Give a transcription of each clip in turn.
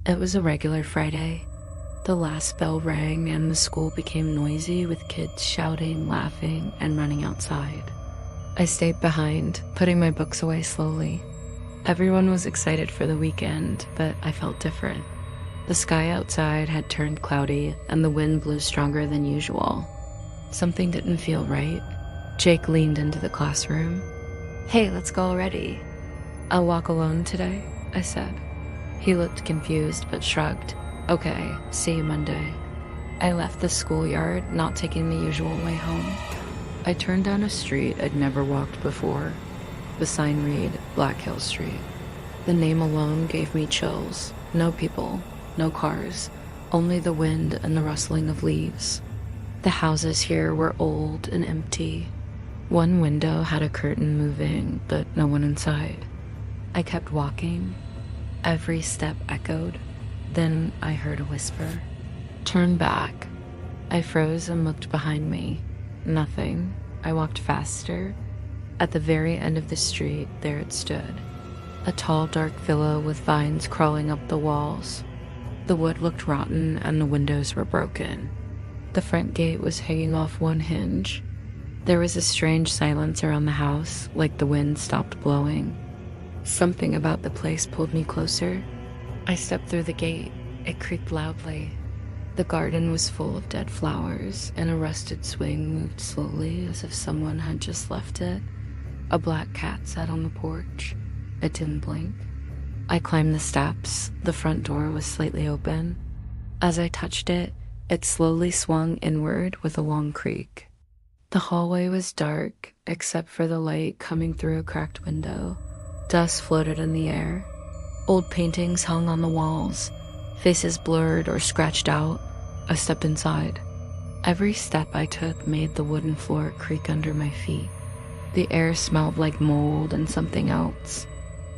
It was a regular Friday. The last bell rang and the school became noisy with kids shouting, laughing, and running outside. I stayed behind, putting my books away slowly. Everyone was excited for the weekend, but I felt different. The sky outside had turned cloudy and the wind blew stronger than usual. Something didn't feel right. Jake leaned into the classroom. "Hey, let's go already." "I'll walk alone today," I said. He looked confused but shrugged. "Okay, see you Monday." I left the schoolyard, not taking the usual way home. I turned down a street I'd never walked before. The sign read Blackhill Street. The name alone gave me chills. No people, no cars, only the wind and the rustling of leaves. The houses here were old and empty. One window had a curtain moving, but no one inside. I kept walking. Every step echoed. Then I heard a whisper. "Turn back." I froze and looked behind me. Nothing. I walked faster. At the very end of the street, there it stood. A tall, dark villa with vines crawling up the walls. The wood looked rotten and the windows were broken. The front gate was hanging off one hinge. There was a strange silence around the house, like the wind stopped blowing. Something about the place pulled me closer. I stepped through the gate. It creaked loudly. The garden was full of dead flowers, and a rusted swing moved slowly as if someone had just left it. A black cat sat on the porch. It didn't blink. I climbed the steps. The front door was slightly open. As I touched it, it slowly swung inward with a long creak. The hallway was dark, except for the light coming through a cracked window. Dust floated in the air. Old paintings hung on the walls, faces blurred or scratched out. I stepped inside. Every step I took made the wooden floor creak under my feet. The air smelled like mold and something else,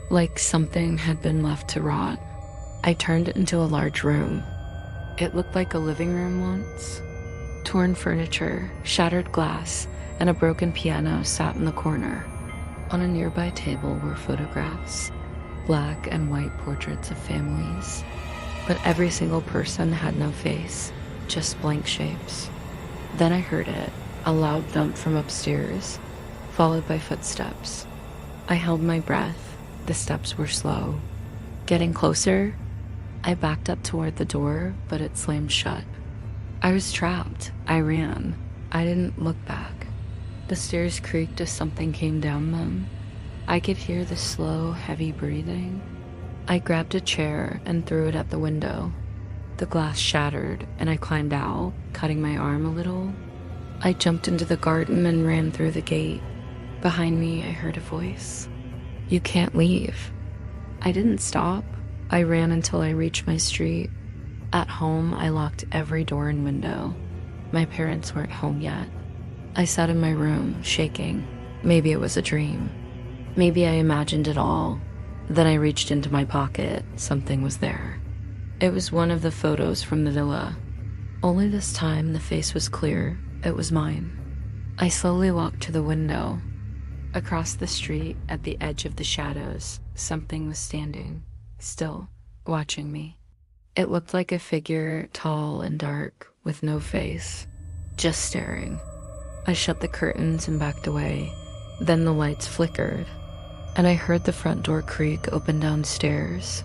like something had been left to rot. I turned into a large room. It looked like a living room once. Torn furniture, shattered glass, and a broken piano sat in the corner. On a nearby table were photographs, black and white portraits of families. But every single person had no face, just blank shapes. Then I heard it, a loud thump from upstairs, followed by footsteps. I held my breath. The steps were slow. Getting closer, I backed up toward the door, but it slammed shut. I was trapped. I ran. I didn't look back. The stairs creaked as something came down them. I could hear the slow, heavy breathing. I grabbed a chair and threw it at the window. The glass shattered, and I climbed out, cutting my arm a little. I jumped into the garden and ran through the gate. Behind me, I heard a voice. "You can't leave." I didn't stop. I ran until I reached my street. At home, I locked every door and window. My parents weren't home yet. I sat in my room, shaking. Maybe it was a dream. Maybe I imagined it all. Then I reached into my pocket. Something was there. It was one of the photos from the villa. Only this time the face was clear. It was mine. I slowly walked to the window. Across the street, at the edge of the shadows, something was standing, still, watching me. It looked like a figure, tall and dark, with no face, just staring. I shut the curtains and backed away. Then the lights flickered, and I heard the front door creak open downstairs.